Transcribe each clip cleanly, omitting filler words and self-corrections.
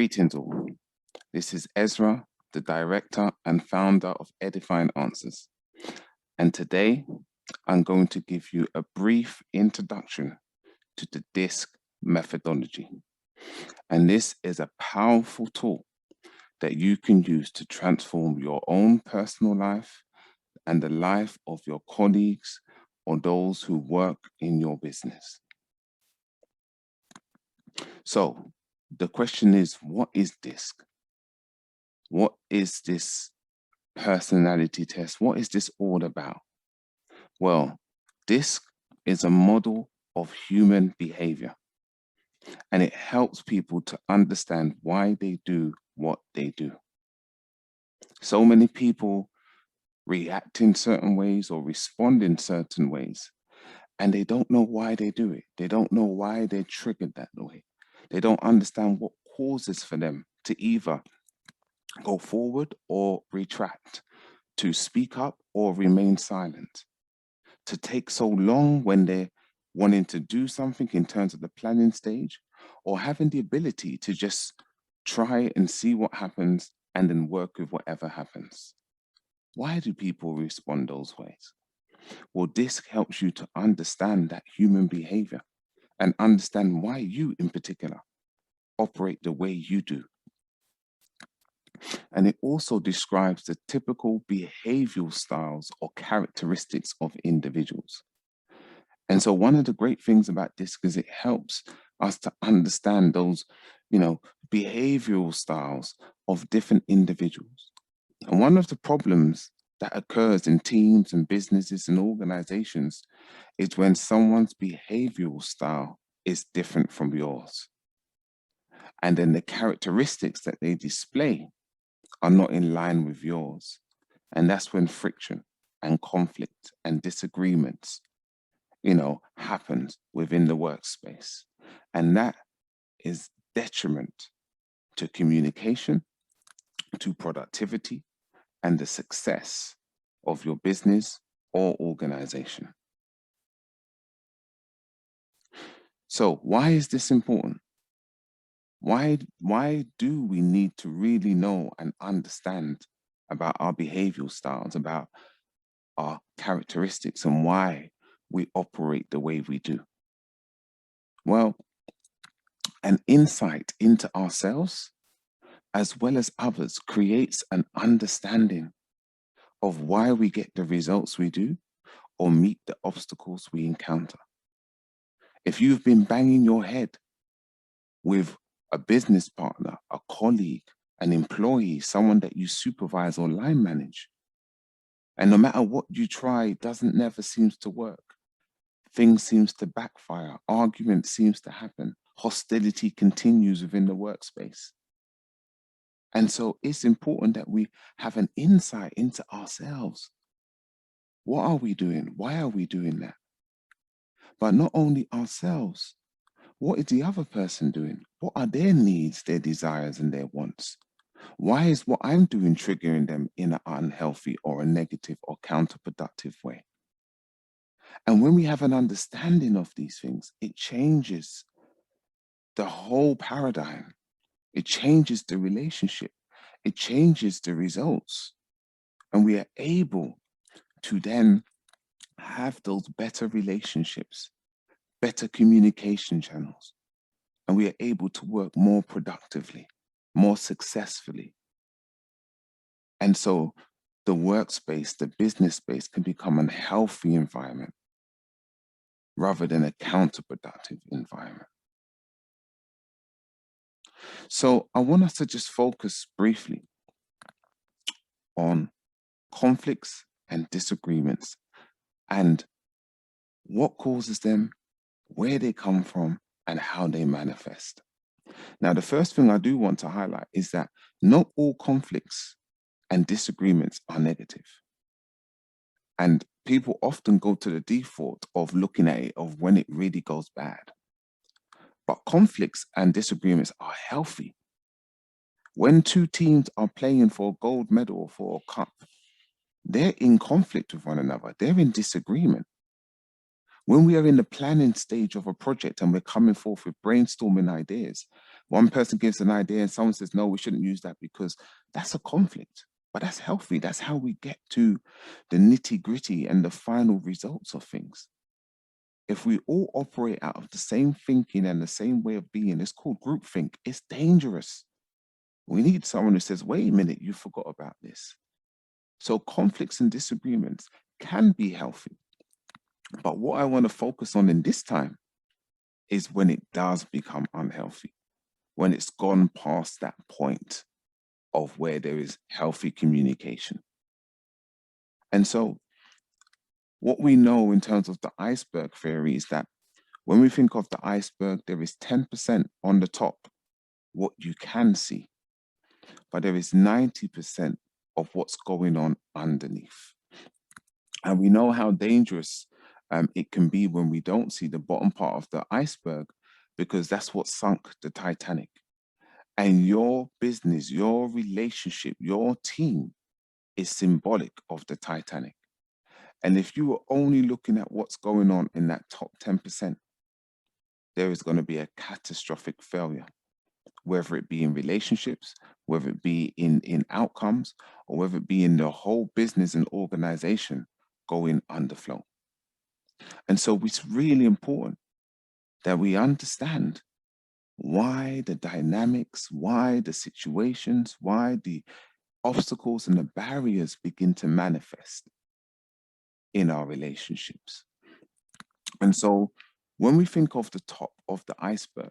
Greetings all. This is Ezra, the director and founder of Edifying Answers. And today I'm going to give you a brief introduction to the DISC methodology. And this is a powerful tool that you can use to transform your own personal life and the life of your colleagues or those who work in your business. So the question is, what is DISC? What is this personality test? What is this all about? Well, DISC is a model of human behavior, and it helps people to understand why they do what they do. So many people react in certain ways or respond in certain ways, and they don't know why they do it. They don't know why they're triggered that way. They don't understand what causes for them to either go forward or retract, to speak up or remain silent, to take so long when they're wanting to do something in terms of the planning stage, or having the ability to just try and see what happens and then work with whatever happens. Why do people respond those ways? Well, DISC helps you to understand that human behavior and understand why you in particular operate the way you do. And it also describes the typical behavioral styles or characteristics of individuals. And so one of the great things about DISC is it helps us to understand those, behavioral styles of different individuals. And one of the problems that occurs in teams and businesses and organizations is when someone's behavioral style is different from yours. And then the characteristics that they display are not in line with yours. And that's when friction and conflict and disagreements, happens within the workspace. And that is detriment to communication, to productivity, and the success of your business or organization. So why is this important? Why do we need to really know and understand about our behavioral styles, about our characteristics, and why we operate the way we do? Well, an insight into ourselves as well as others creates an understanding of why we get the results we do or meet the obstacles we encounter. If you've been banging your head with a business partner, a colleague, an employee, someone that you supervise or line manage, and no matter what you try, never seems to work. Things seems to backfire, argument seems to happen, hostility continues within the workspace. And so it's important that we have an insight into ourselves. What are we doing? Why are we doing that? But not only ourselves, what is the other person doing? What are their needs, their desires, and their wants? Why is what I'm doing triggering them in an unhealthy or a negative or counterproductive way? And when we have an understanding of these things, it changes the whole paradigm. It changes the relationship. It changes the results. And we are able to then have those better relationships, better communication channels, and we are able to work more productively, more successfully. And so the workspace, the business space can become a healthy environment rather than a counterproductive environment. So I want us to just focus briefly on conflicts and disagreements and what causes them, where they come from, and how they manifest. Now, the first thing I do want to highlight is that not all conflicts and disagreements are negative. And people often go to the default of looking at it of when it really goes bad. But conflicts and disagreements are healthy. When two teams are playing for a gold medal or for a cup, they're in conflict with one another. They're in disagreement. When we are in the planning stage of a project and we're coming forth with brainstorming ideas, one person gives an idea and someone says, no, we shouldn't use that, because that's a conflict. But that's healthy. That's how we get to the nitty gritty and the final results of things. If we all operate out of the same thinking and the same way of being, it's called groupthink. It's dangerous. We need someone who says, wait a minute, you forgot about this. So conflicts and disagreements can be healthy. But what I want to focus on in this time is when it does become unhealthy, when it's gone past that point of where there is healthy communication. And so what we know in terms of the iceberg theory is that when we think of the iceberg, there is 10% on the top, what you can see, but there is 90% of what's going on underneath. And we know how dangerous it can be when we don't see the bottom part of the iceberg, because that's what sunk the Titanic. And your business, your relationship, your team is symbolic of the Titanic. And if you are only looking at what's going on in that top 10%, there is going to be a catastrophic failure, whether it be in relationships, whether it be in outcomes, or whether it be in the whole business and organization going underflow. And so it's really important that we understand why the dynamics, why the situations, why the obstacles and the barriers begin to manifest in our relationships. And so when we think of the top of the iceberg,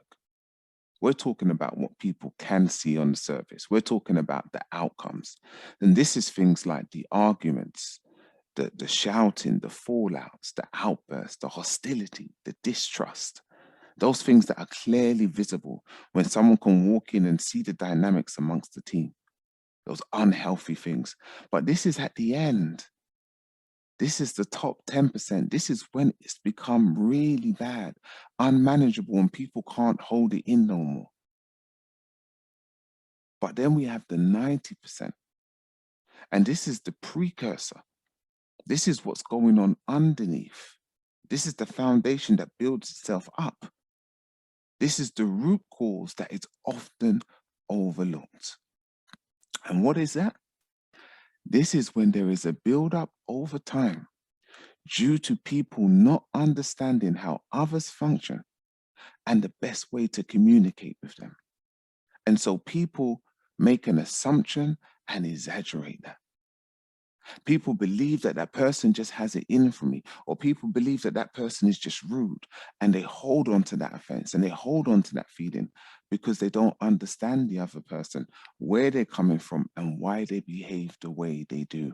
we're talking about what people can see on the surface. We're talking about the outcomes. And this is things like the arguments, the shouting, the fallouts, the outbursts, the hostility, the distrust, those things that are clearly visible when someone can walk in and see the dynamics amongst the team, those unhealthy things. But this is at the end. This is the top 10%. This is when it's become really bad, unmanageable, and people can't hold it in no more. But then we have the 90%. And this is the precursor. This is what's going on underneath. This is the foundation that builds itself up. This is the root cause that is often overlooked. And what is that? This is when there is a build-up over time due to people not understanding how others function and the best way to communicate with them. And so people make an assumption and exaggerate that. People believe that that person just has it in for me, or people believe that that person is just rude, and they hold on to that offense and they hold on to that feeling because they don't understand the other person, where they're coming from and why they behave the way they do.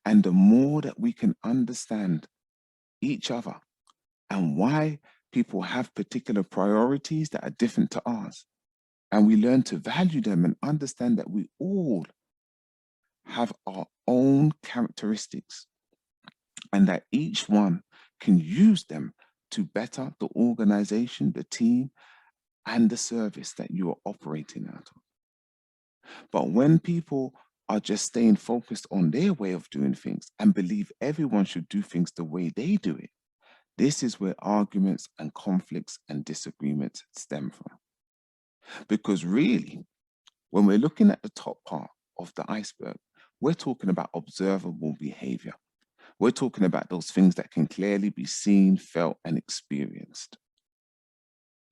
And the more that we can understand each other and why people have particular priorities that are different to ours, and we learn to value them and understand that we all have our own characteristics and that each one can use them to better the organization, the team, and the service that you are operating out of. But when people are just staying focused on their way of doing things and believe everyone should do things the way they do it, this is where arguments and conflicts and disagreements stem from. Because really, when we're looking at the top part of the iceberg, we're talking about observable behavior. We're talking about those things that can clearly be seen, felt, and experienced.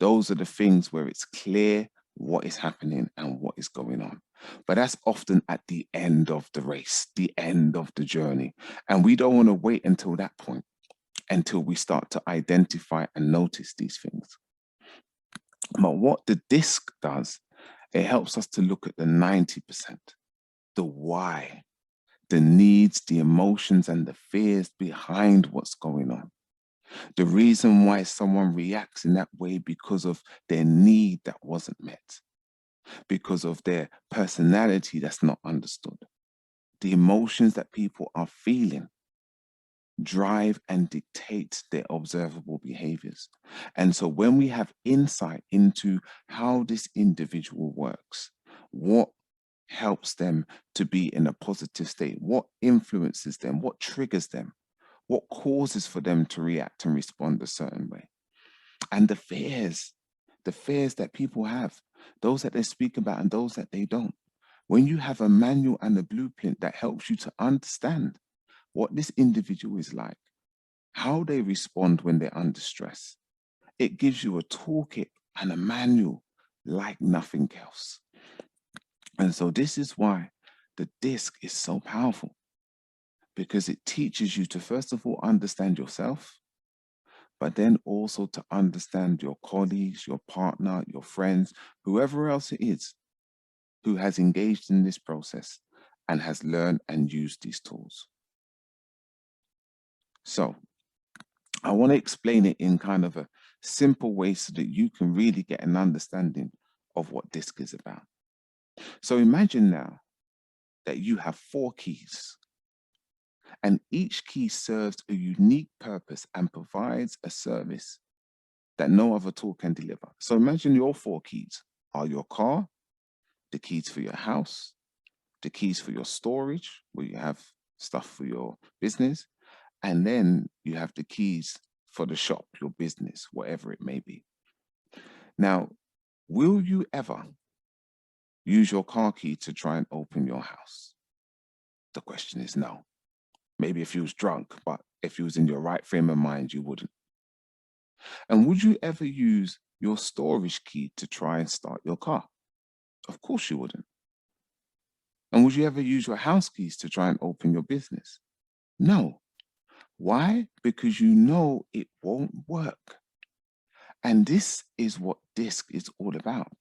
Those are the things where it's clear what is happening and what is going on. But that's often at the end of the race, the end of the journey. And we don't want to wait until that point, until we start to identify and notice these things. But what the disc does, it helps us to look at the 90%, the why, the needs, the emotions, and the fears behind what's going on. The reason why someone reacts in that way because of their need that wasn't met, because of their personality that's not understood. The emotions that people are feeling drive and dictate their observable behaviors. And so when we have insight into how this individual works, what helps them to be in a positive state, what influences them, what triggers them, what causes for them to react and respond a certain way, and the fears that people have, those that they speak about and those that they don't. When you have a manual and a blueprint that helps you to understand what this individual is like, how they respond when they're under stress, it gives you a toolkit and a manual like nothing else. And so this is why the disc is so powerful, because it teaches you to, first of all, understand yourself, but then also to understand your colleagues, your partner, your friends, whoever else it is who has engaged in this process and has learned and used these tools. So I want to explain it in kind of a simple way so that you can really get an understanding of what DISC is about. So imagine now that you have 4 keys, and each key serves a unique purpose and provides a service that no other tool can deliver. So imagine your 4 keys are your car, the keys for your house, the keys for your storage, where you have stuff for your business, and then you have the keys for the shop, your business, whatever it may be. Now, will you ever use your car key to try and open your house? The question is no. Maybe if you was drunk, but if you was in your right frame of mind, you wouldn't. And would you ever use your storage key to try and start your car? Of course you wouldn't. And would you ever use your house keys to try and open your business? No. Why? Because you know it won't work. And this is what DISC is all about.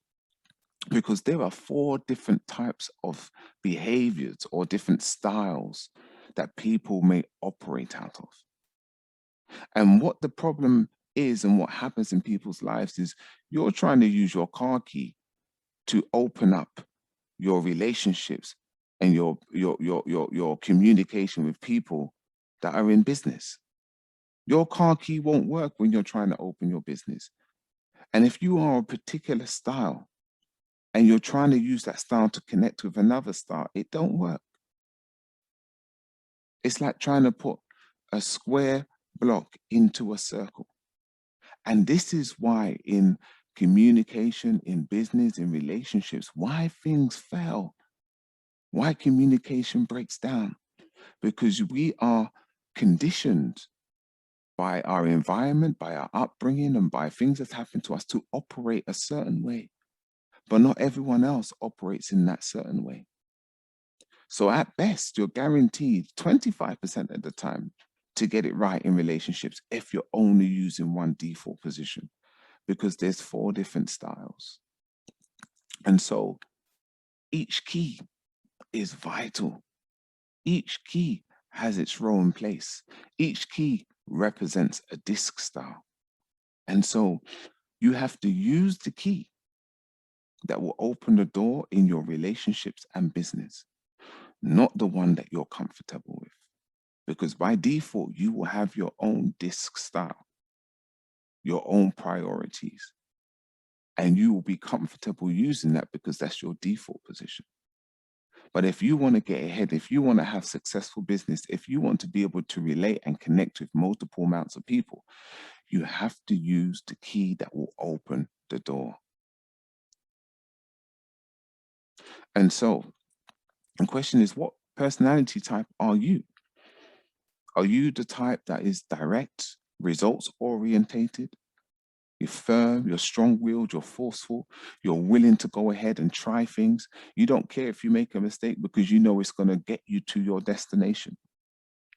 Because there are 4 different types of behaviors or different styles that people may operate out of. And what the problem is and what happens in people's lives is you're trying to use your car key to open up your relationships and your communication with people that are in business. Your car key won't work when you're trying to open your business. And if you are a particular style and you're trying to use that style to connect with another style, it don't work. It's like trying to put a square block into a circle. And this is why in communication, in business, in relationships, why things fail, why communication breaks down, because we are conditioned by our environment, by our upbringing, and by things that happen to us to operate a certain way. But not everyone else operates in that certain way. So at best, you're guaranteed 25% of the time to get it right in relationships if you're only using one default position, because there's 4 different styles. And so each key is vital. Each key has its role and place. Each key represents a DISC style. And so you have to use the key that will open the door in your relationships and business, not the one that you're comfortable with. Because by default, you will have your own DISC style, your own priorities, and you will be comfortable using that because that's your default position. But if you want to get ahead, if you want to have successful business, if you want to be able to relate and connect with multiple amounts of people, you have to use the key that will open the door. And so the question is, what personality type are you? Are you the type that is direct, results orientated? You're firm, you're strong-willed, you're forceful, you're willing to go ahead and try things. You don't care if you make a mistake because you know it's going to get you to your destination.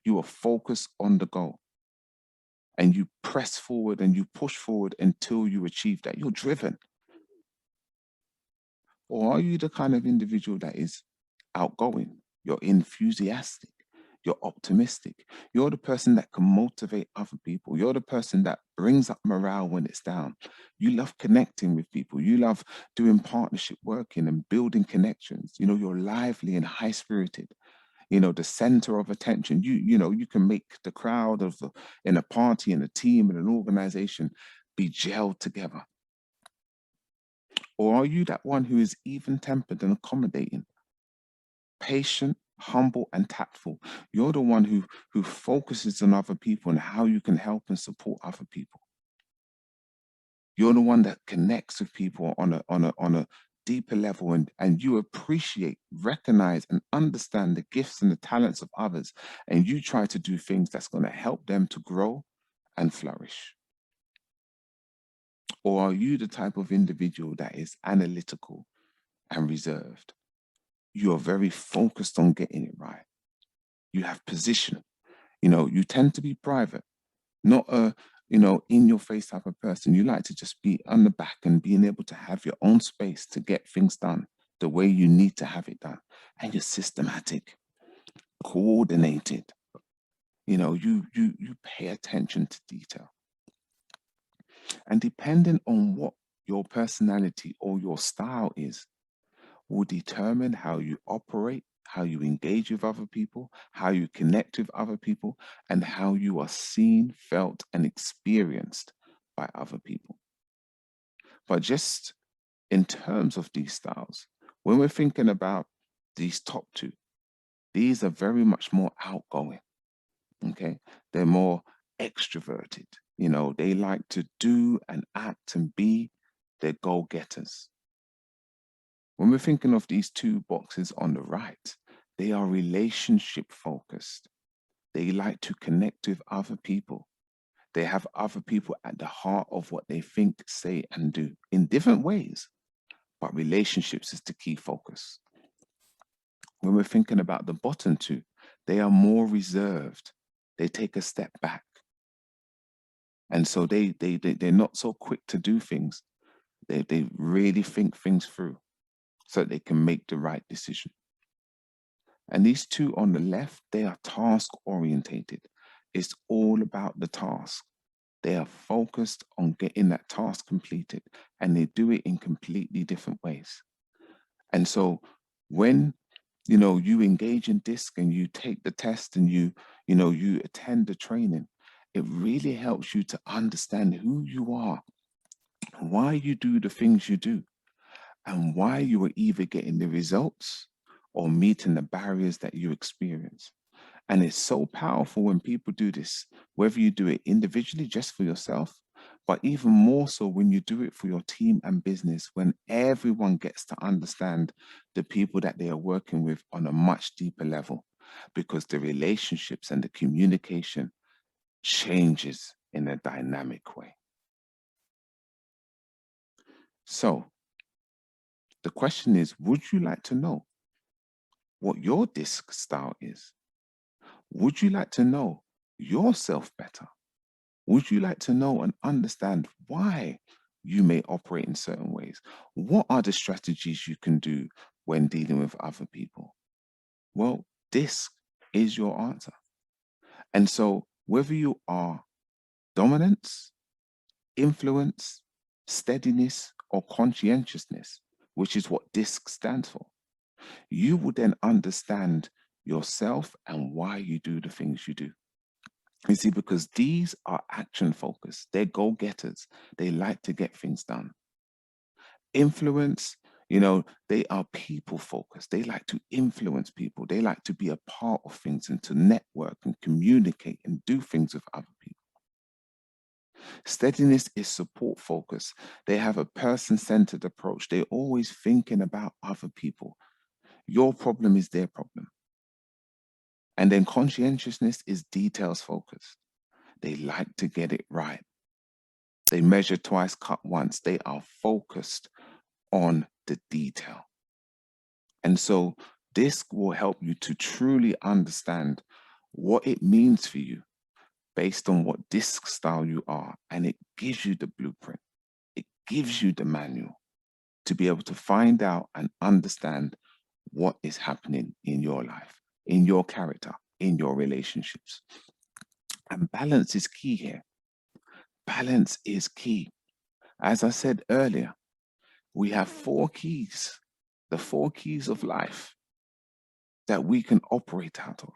You are focused on the goal. And you press forward and you push forward until you achieve that. You're driven. Or are you the kind of individual that is outgoing? You're enthusiastic. You're optimistic. You're the person that can motivate other people. You're the person that brings up morale when it's down. You love connecting with people. You love doing partnership working and building connections. You know, you're lively and high spirited. You know, the center of attention. You know, you can make the crowd of in a party, in a team, in an organization be gelled together. Or are you that one who is even-tempered and accommodating, patient humble and tactful. You're the one who focuses on other people and how you can help and support other people. You're the one that connects with people on a deeper level, and you appreciate, recognize, and understand the gifts and the talents of others, and you try to do things that's going to help them to grow and flourish. Or are you the type of individual that is analytical and reserved? You are very focused on getting it right. You have position. You tend to be private, not a in your face type of person. You like to just be on the back and being able to have your own space to get things done the way you need to have it done. And you're systematic, coordinated. You pay attention to detail. And depending on what your personality or your style is, will determine how you operate, how you engage with other people, how you connect with other people, and how you are seen, felt, and experienced by other people. But just in terms of these styles, when we're thinking about these top two, these are very much more outgoing. Okay. They're more extroverted. They like to do and act and be. They're go-getters. When we're thinking of these two boxes on the right, they are relationship focused. They like to connect with other people. They have other people at the heart of what they think, say, and do in different ways, but relationships is the key focus. When we're thinking about the bottom two, they are more reserved. They take a step back. And so they're not so quick to do things. They really think things through so that they can make the right decision. And these two on the left, they are task orientated. It's all about the task. They are focused on getting that task completed, and they do it in completely different ways. And so when you engage in DISC and you take the test and you attend the training, it really helps you to understand who you are, why you do the things you do, and why you are either getting the results or meeting the barriers that you experience. And it's so powerful when people do this, whether you do it individually just for yourself, but even more so when you do it for your team and business, when everyone gets to understand the people that they are working with on a much deeper level, because the relationships and the communication changes in a dynamic way. So the question is, would you like to know what your DISC style is? Would you like to know yourself better? Would you like to know and understand why you may operate in certain ways? What are the strategies you can do when dealing with other people? Well, this is your answer. And so whether you are dominance, influence, steadiness, or conscientiousness, which is what DISC stands for, you will then understand yourself and why you do the things you do. You see, because these are action focused, they're go-getters. They like to get things done. Influence, they are people focused. They like to influence people. They like to be a part of things and to network and communicate and do things with other people. Steadiness is support focused. They have a person-centered approach. They're always thinking about other people. Your problem is their problem. And then conscientiousness is details focused. They like to get it right. They measure twice, cut once. They are focused on the detail. And so this will help you to truly understand what it means for you based on what DISC style you are. And it gives you the blueprint. It gives you the manual to be able to find out and understand what is happening in your life, in your character, in your relationships. And balance is key here. Balance is key. As I said earlier, we have 4 keys, the 4 keys of life that we can operate out of.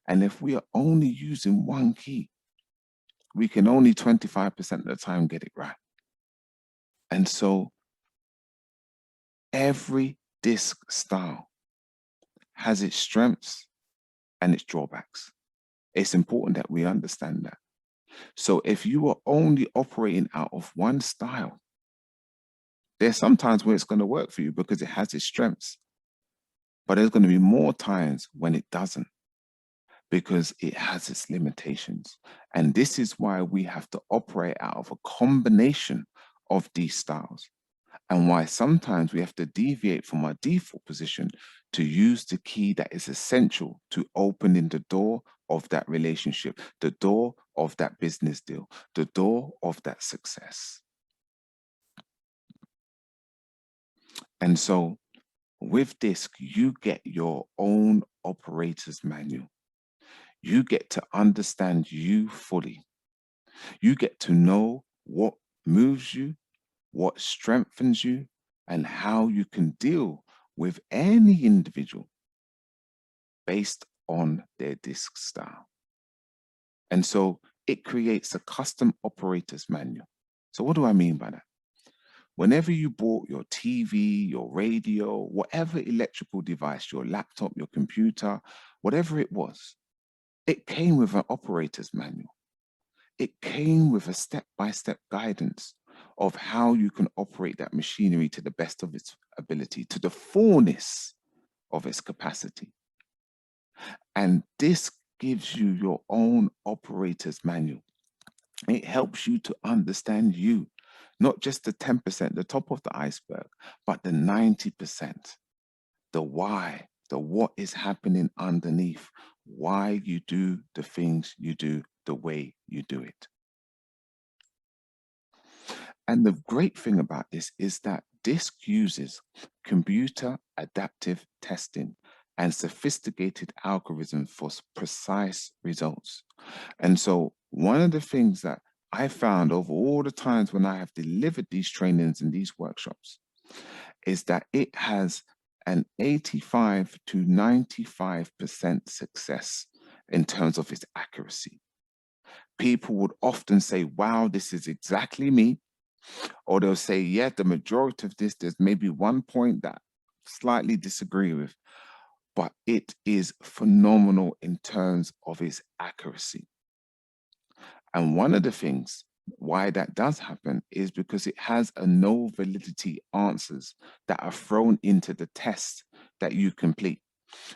And if we are only using one key, we can only 25% of the time get it right. And so every DISC style has its strengths and its drawbacks. It's important that we understand that. So if you are only operating out of one style, there's sometimes where it's going to work for you because it has its strengths, but there's going to be more times when it doesn't because it has its limitations. And this is why we have to operate out of a combination of these styles, and why sometimes we have to deviate from our default position to use the key that is essential to opening the door of that relationship, the door of that business deal, the door of that success. And so with this, you get your own operator's manual. You get to understand you fully. You get to know what moves you, what strengthens you, and how you can deal with any individual based on their disc style. And so it creates a custom operator's manual. So what do I mean by that? Whenever you bought your TV, your radio, whatever electrical device, your laptop, your computer, whatever it was, it came with an operator's manual. It came with a step-by-step guidance of how you can operate that machinery to the best of its ability, to the fullness of its capacity. And this gives you your own operator's manual. It helps you to understand you, not just the 10%, the top of the iceberg, but the 90%, the why, the what is happening underneath, why you do the things you do the way you do it. And the great thing about this is that DISC uses computer adaptive testing and sophisticated algorithms for precise results. And so one of the things that I found over all the times when I have delivered these trainings and these workshops is that it has an 85 to 95% success in terms of its accuracy. People would often say, wow, this is exactly me. Or they'll say, yeah, the majority of this, there's maybe one point that I slightly disagree with, but it is phenomenal in terms of its accuracy. And one of the things why that does happen is because it has a no validity answers that are thrown into the test that you complete.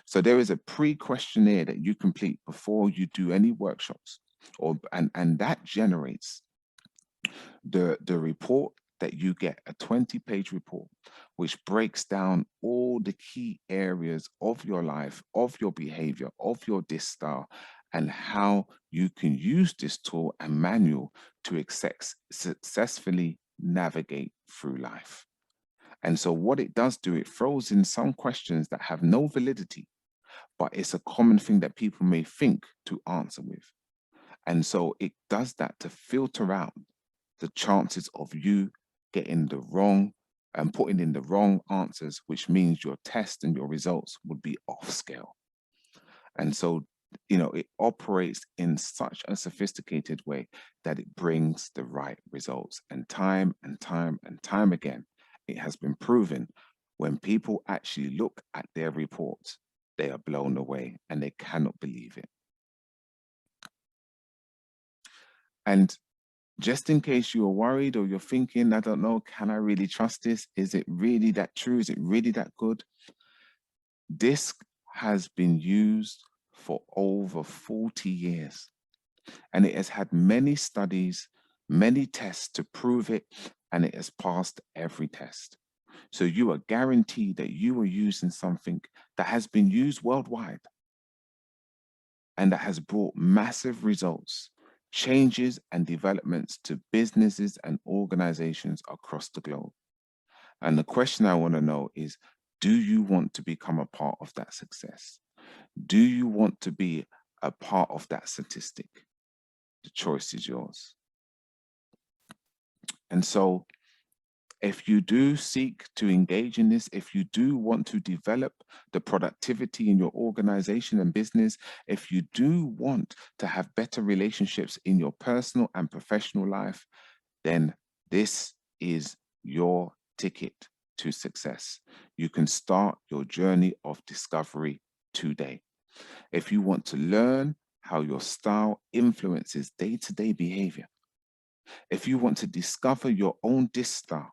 So there is a pre-questionnaire that you complete before you do any workshops, and that generates the report that you get, a 20-page report, which breaks down all the key areas of your life, of your behavior, of your DISC style, and how you can use this tool and manual to successfully navigate through life. And so what it does do, it throws in some questions that have no validity, but it's a common thing that people may think to answer with. And so it does that to filter out the chances of you getting the wrong and putting in the wrong answers, which means your test and your results would be off scale. And so, you know, it operates in such a sophisticated way that it brings the right results. And time and time and time again, it has been proven when people actually look at their reports, they are blown away and they cannot believe it. And just in case you are worried or you're thinking, I don't know, can I really trust this? Is it really that true? Is it really that good? DISC has been used for over 40 years, and it has had many studies, many tests to prove it, and it has passed every test. So you are guaranteed that you are using something that has been used worldwide and that has brought massive results, changes and developments to businesses and organizations across the globe. And the question I want to know is, do you want to become a part of that success? Do you want to be a part of that statistic? The choice is yours. And so if you do seek to engage in this, if you do want to develop the productivity in your organization and business, if you do want to have better relationships in your personal and professional life, then this is your ticket to success. You can start your journey of discovery today. If you want to learn how your style influences day-to-day behavior, if you want to discover your own DISC style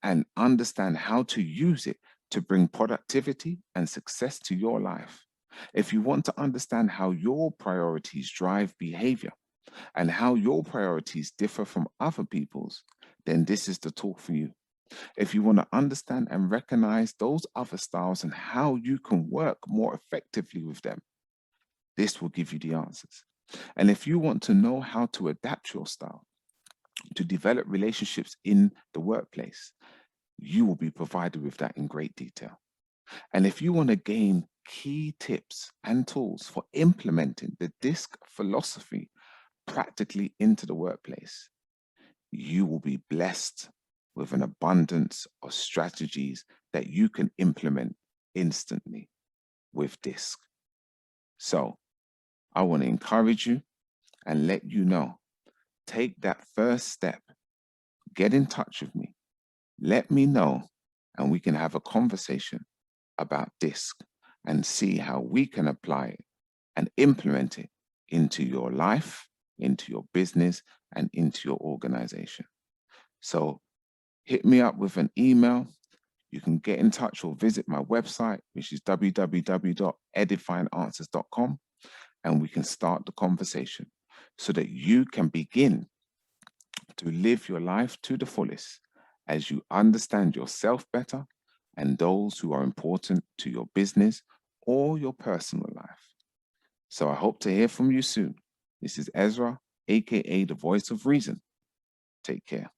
and understand how to use it to bring productivity and success to your life, if you want to understand how your priorities drive behavior and how your priorities differ from other people's, then this is the talk for you. If you want to understand and recognize those other styles and how you can work more effectively with them, this will give you the answers. And if you want to know how to adapt your style to develop relationships in the workplace, you will be provided with that in great detail. And if you want to gain key tips and tools for implementing the DISC philosophy practically into the workplace, you will be blessed with an abundance of strategies that you can implement instantly with DISC. So I want to encourage you and let you know, take that first step, get in touch with me, let me know, and we can have a conversation about DISC and see how we can apply it and implement it into your life, into your business, and into your organization. So hit me up with an email. You can get in touch or visit my website, which is www.edifyinganswers.com, and we can start the conversation so that you can begin to live your life to the fullest as you understand yourself better and those who are important to your business or your personal life. So I hope to hear from you soon. This is Ezra, A.K.A. the Voice of Reason. Take care.